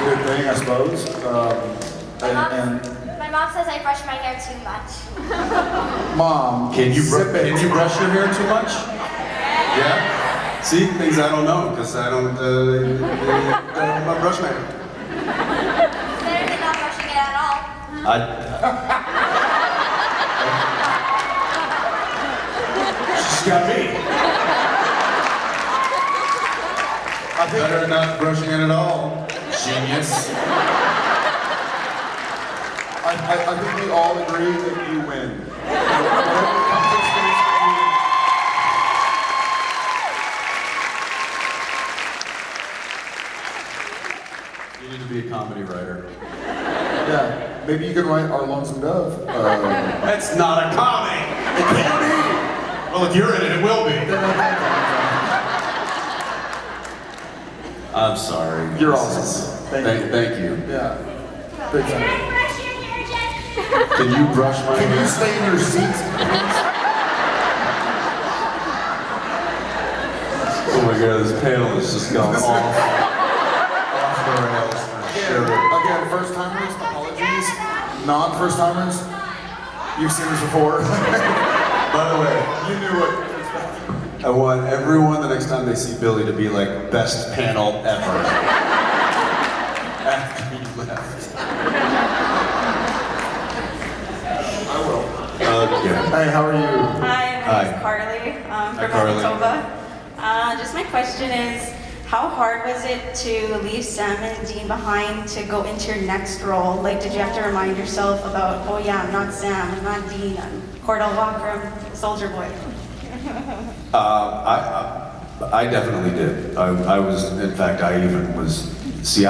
good thing, I suppose. My mom says I brush my hair too much. Mom, Can you zip it. brush your hair too much? Yeah. See, things I don't know because I don't brush my hair. Better than not brushing it at all. She's got me. I think Better not brushing it at all. Genius. I think we all agree that you win. Whatever comes in space, You need to be a comedy writer. yeah, maybe you can write Our Lonesome Dove. That's not a comedy. It can be. Well, if you're in it, it will be. I'm sorry. You're awesome. Thank you. Yeah. Big Can time. I brush your hair, Jen? Can you brush my Can you hair? stay in your seats, please? Oh my god, this panel is just gone off the rails for sure. Again, first timers, apologies. Non first timers, you've seen this before. By the way, You knew it. I want everyone the next time they see Billy to be like, best panel ever. After you left. I will. Okay. Hey, how are you? Hi, my Hi. name is Carly from Carly. Manitoba. Just my question is, how hard was it to leave Sam and Dean behind to go into your next role? Like, did you have to remind yourself about, oh yeah, I'm not Sam, I'm not Dean, I'm Cordell Walker, I'm Soldier Boy? I definitely did. I was, in fact, I even was, see,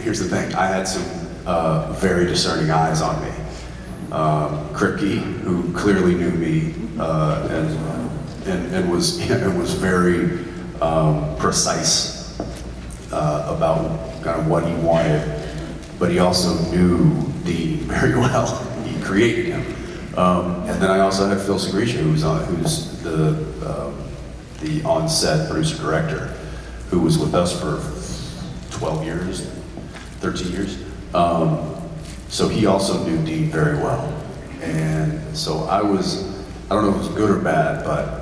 here's the thing, I had some very discerning eyes on me. Kripke, who clearly knew me and was very precise about kind of what he wanted, but he also knew Dean very well. He created him. And then I also had Phil Segrisha, who's the on-set producer-director, who was with us for 12 years, 13 years. So he also knew Dean very well. And so I don't know if it was good or bad, but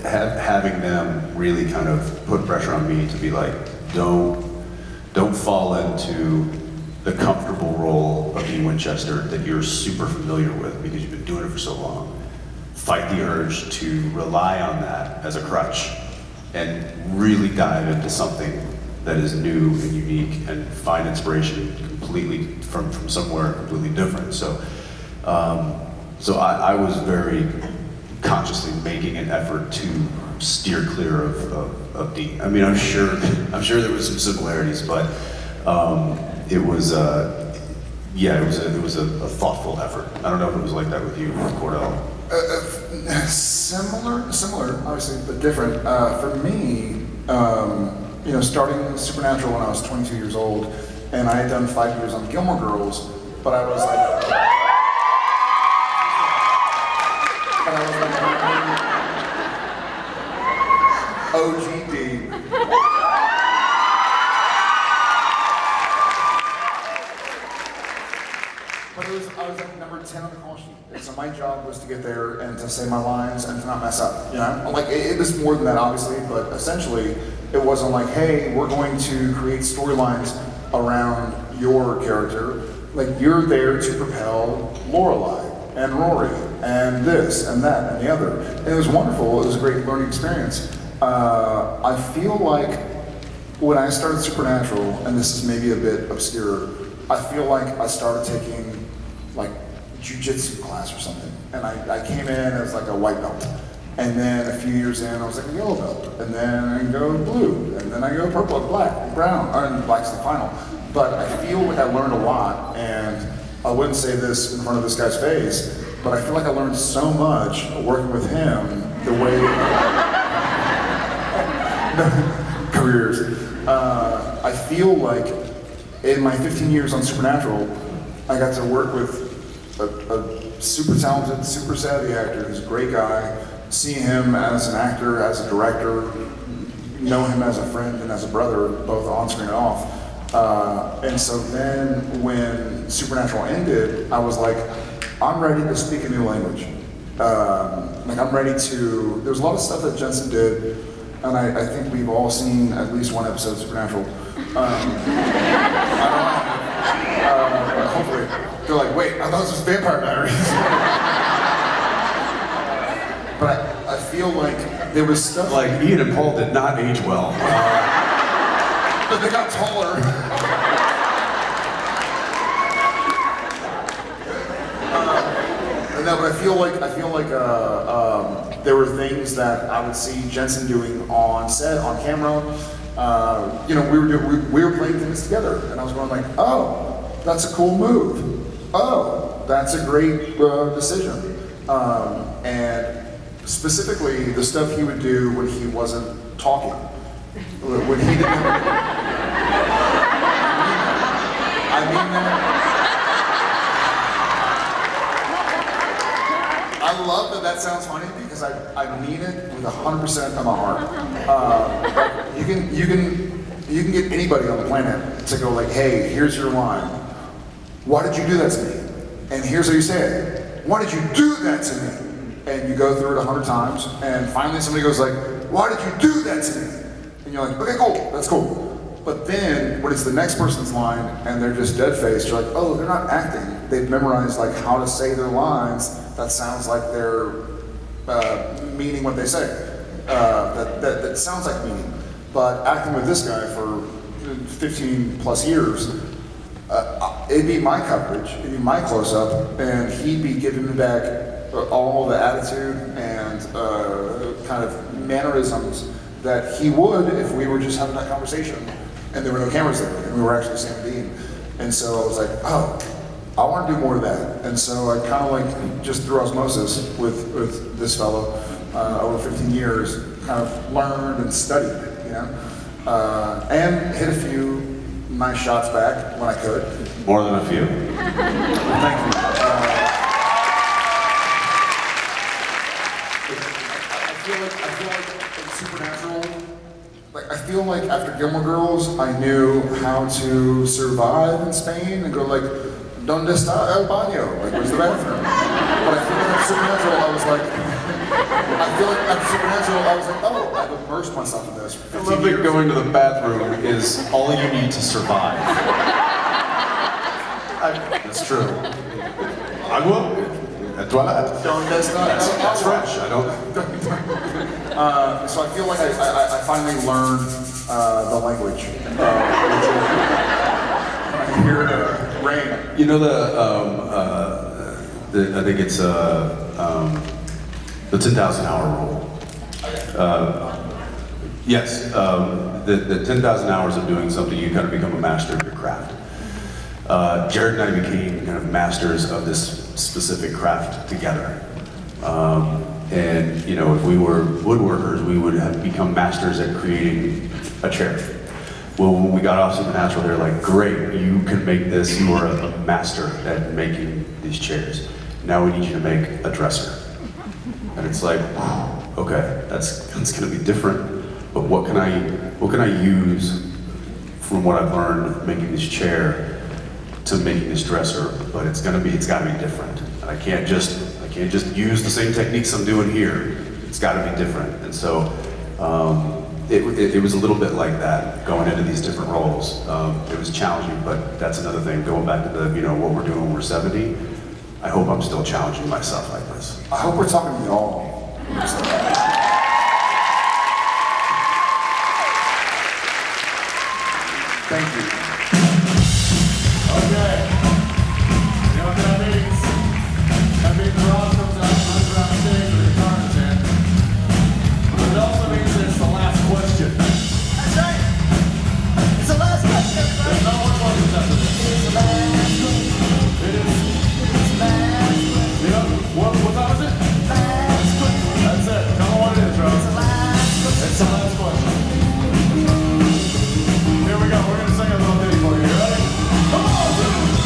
having them really kind of put pressure on me to be like, don't fall into the comfortable role of Dean Winchester that you're super familiar with because you've been doing it for so long. Fight the urge to rely on that as a crutch and really dive into something that is new and unique and find inspiration completely from somewhere completely different. So I was very consciously making an effort to steer clear of Dean. I mean, I'm sure there was some similarities, but it was a thoughtful effort. I don't know if it was like that with you, Cordell. Similar, obviously, but different. For me, starting Supernatural when I was 22 years old, and I had done 5 years on Gilmore Girls, but I was like, OG Dean. But I was like number 10 on the call sheet. And so my job was to get there and to say my lines and to not mess up. You know, like it was more than that, obviously, but essentially it wasn't like, hey, we're going to create storylines around your character. Like you're there to propel Lorelai and Rory and this and that and the other. And it was wonderful. It was a great learning experience. I feel like when I started Supernatural, and this is maybe a bit obscure, I feel like I started taking like jiu-jitsu class or something. And I came in as like a white belt. And then a few years in, I was like a yellow belt. And then I go blue. And then I go purple and black and brown. And black's the final. But I feel like I learned a lot. And I wouldn't say this in front of this guy's face, but I feel like I learned so much working with him, the way careers. I feel like in my 15 years on Supernatural, I got to work with a super talented, super savvy actor who's a great guy, see him as an actor, as a director, know him as a friend and as a brother, both on screen and off. And so then when Supernatural ended, I was like, I'm ready to speak a new language. Like I'm ready to, there's a lot of stuff that Jensen did, and I think we've all seen at least one episode of Supernatural. Hopefully. They're like, wait, I thought this was Vampire Diaries. But I feel like there was stuff Like Ian and Paul did not age well. but they got taller. No, but I feel like there were things that I would see Jensen doing on set, on camera. You know, we were playing things together, and I was going like, oh, that's a cool move. Oh, that's a great decision. And specifically, the stuff he would do when he wasn't talking, when he didn't. I mean that. I love that sounds funny because I mean it with 100% of my heart. You can get anybody on the planet to go like, hey, here's your line. Why did you do that to me? And here's how you say it. Why did you do that to me? And you go through it 100 times, and finally somebody goes like, why did you do that to me? And you're like, okay, cool, that's cool. But then when it's the next person's line and they're just dead-faced, you're like, oh, they're not acting. They've memorized like how to say their lines. That sounds like they're meaning what they say. That sounds like meaning. But acting with this guy for 15 plus years, it'd be my coverage, it'd be my close-up, and he'd be giving me back all the attitude and kind of mannerisms that he would if we were just having that conversation and there were no cameras there and we were actually Sam Dean. And so I was like, oh, I want to do more of that. And so I kind of like just through osmosis with this fellow over 15 years, kind of learned and studied, you know, and hit a few nice shots back when I could. More than a few. Thank you. I feel like in Supernatural, like I feel like after Gilmore Girls, I knew how to survive in Spain and go like, "Donde está el baño?" Like, where's the bathroom? But I feel like after Supernatural, I was like, oh, I've immersed myself in this for I 15 love that years. going to the bathroom is all you need to survive. That's true. Agua? A toilet? Donde está That's, el that's agua? French. I don't. So I feel like I finally learned the language. I hear the rain. You know I think it's the 10,000 hour rule. Yes, the 10,000 hours of doing something, you kind of become a master of your craft. Jared and I became kind of masters of this specific craft together. And you know, if we were woodworkers, we would have become masters at creating a chair. Well, when we got off Supernatural, they're like, great, you can make this, you are a master at making these chairs. Now we need you to make a dresser. And it's like, okay, that's gonna be different, but what can I use from what I've learned making this chair to making this dresser, but it's gotta be different. And I can't just use the same techniques I'm doing here. It's gotta be different. And so, it was a little bit like that, going into these different roles. It was challenging, but that's another thing, going back to the, you know, what we're doing when we're 70, I hope I'm still challenging myself like this. I hope we're talking to y'all. Thank you. Okay. You know what that means? That means Rob comes out and runs around stage with a guitar in his hand. But it also means that it's the last question. That's right. It's the last question, everybody. There's no more questions after this. It's the last question. It is. It's the last question. You know, what time is it? Last question. That's it. Tell me what it is, Rob. It's the last question. It's the last question. Here we go. We're going to sing a little ditty for you. You ready? Come on!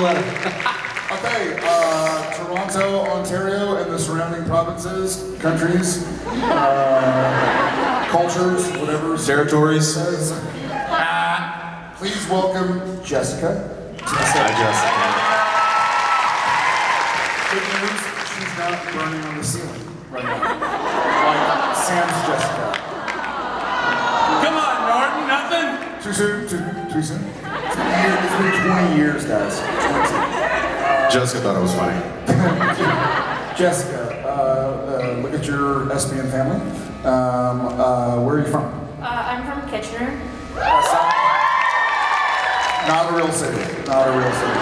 letter. Okay, Toronto, Ontario, and the surrounding provinces, countries, cultures, whatever. Territories. Says. Please welcome Jessica. Hi, Good news, she's not burning on the ceiling right now. Like Sam's Jessica. Come on, Norton, nothing? Too soon? Too soon? It's been 20 years, guys. 20. Jessica thought it was funny. Jessica, look at your SBN family. Where are you from? I'm from Kitchener. Not a real city. Not a real city.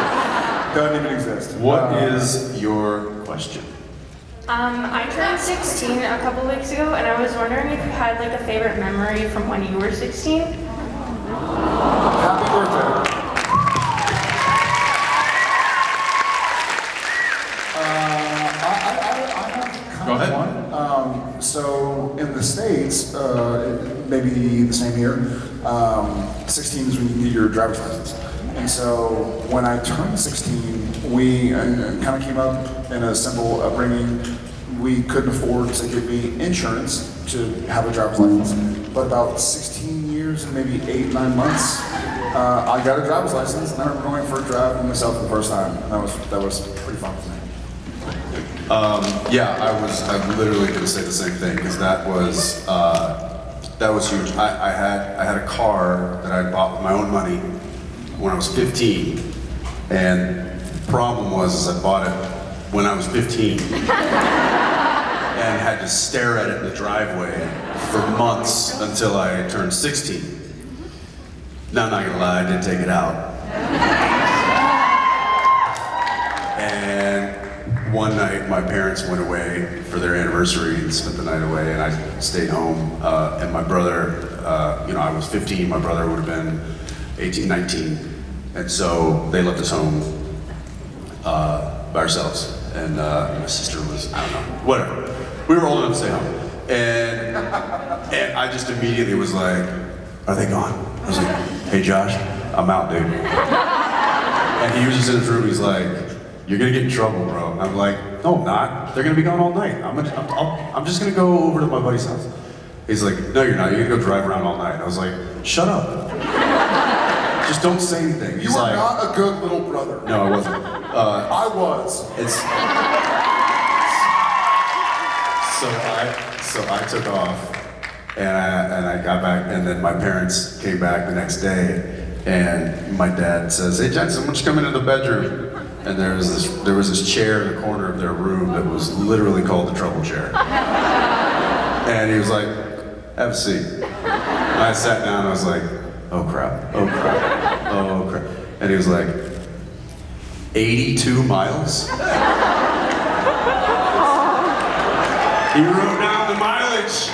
Doesn't even exist. What is your question? I turned 16 a couple weeks ago, and I was wondering if you had like a favorite memory from when you were 16. Happy birthday. I have kind Go of ahead. one. So in the States, maybe the same year, 16 is when you get your driver's license. And so when I turned 16, we kind of came up in a simple upbringing. We couldn't afford to give me insurance to have a driver's license. But about 16 years and maybe 8-9 months, I got a driver's license, and I remember going for a drive with myself for the first time. And that was pretty fun for me. Yeah, I literally gonna say the same thing, because that was huge. I had a car that I bought with my own money when I was 15, and the problem was I bought it when I was 15 and had to stare at it in the driveway for months until I turned 16. Now, I'm not gonna lie, I did take it out. And one night, my parents went away for their anniversary and spent the night away, and I stayed home. And my brother, I was 15, my brother would have been 18, 19. And so they left us home by ourselves. And my sister was, I don't know, whatever. We were old enough to stay home. And I just immediately was like, are they gone? I was like, hey Josh, I'm out, dude. And he was just in his room, he's like, you're gonna get in trouble, bro. And I'm like, no, I'm not. They're gonna be gone all night. I'm just gonna go over to my buddy's house. He's like, no, you're not. You're gonna go drive around all night. And I was like, shut up. Just don't say anything. You He's are like, not a good little brother. no, I wasn't. I was. So I took off, and I got back, and then my parents came back the next day, and my dad says, hey Jensen, why don't you come into the bedroom? And there was this chair in the corner of their room that was literally called the trouble chair. And he was like, have a seat. And I sat down and I was like, oh crap, oh crap, oh crap. And he was like, 82 miles? He wrote down the mileage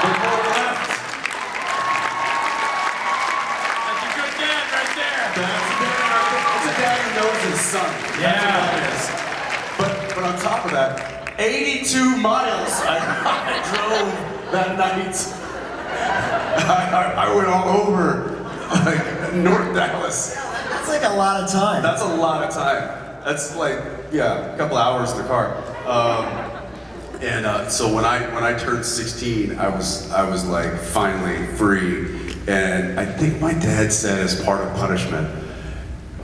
before we left. That's a good dad right there. It's a dad who knows his son. That's what that is. But on top of that, 82 miles I drove that night. I went all over like North Dallas. That's like a lot of time. That's a lot of time. That's like, yeah, a couple hours in the car. So when I turned 16, I was like finally free. And I think my dad said as part of punishment,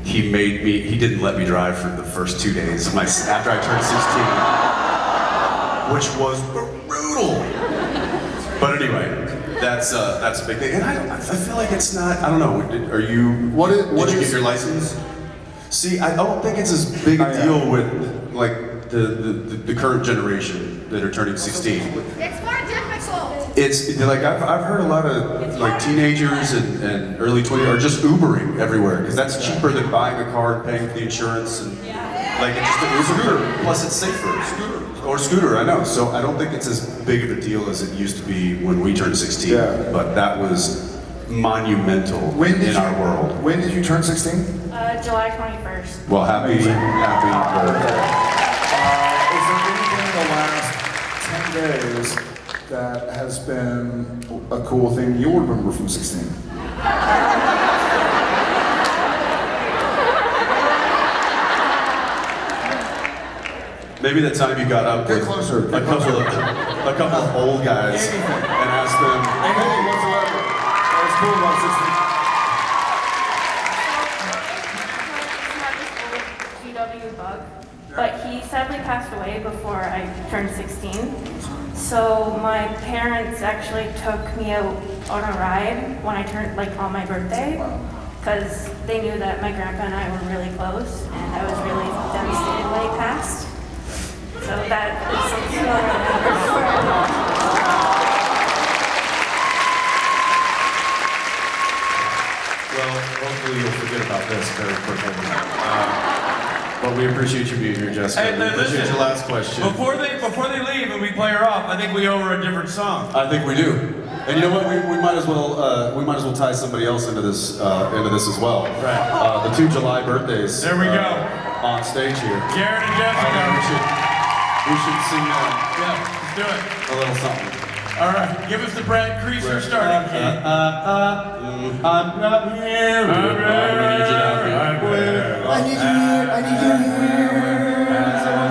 he didn't let me drive for the first 2 days after I turned 16, which was brutal. But anyway, that's a big thing. And I feel like it's not, I don't know, did you get your license? See, I don't think it's as big a deal with like the current generation that are turning 16. It's more difficult. It's like I've heard a lot of like teenagers and early 20s are just Ubering everywhere because that's cheaper than buying a car and paying for the insurance and like it's just a scooter. Plus it's safer. Scooter, I know. So I don't think it's as big of a deal as it used to be when we turned 16. Yeah. But that was monumental in our world. When did you turn 16? July 21st. Well, happy birthday. Is there anything in the last 10 days that has been a cool thing you'll remember from 16? Maybe the time you got up Get with closer, a get couple of old guys Anything. and asked them. Anything whatsoever. That was cool about 16. GW bug, but he sadly passed away before I turned 16. So my parents actually took me out on a ride when I turned, like, on my birthday, because they knew that my grandpa and I were really close, and I was really devastated when he passed. So that is something I'll remember forever. Well, hopefully you'll forget about this very quickly. But we appreciate you being here, Jessica. Hey, We appreciate listen. your last question. Before they leave and we play her off, I think we owe her a different song. I think we do. And you know what? We might as well tie somebody else into this as well. Right. The 2 July birthdays. There we go. On stage here. Garrett and I think Jessica. we should sing Yeah, let's do it. a little something. All right, give us the Brad Creaser starting key. I'm not here. I need you here, I need you here.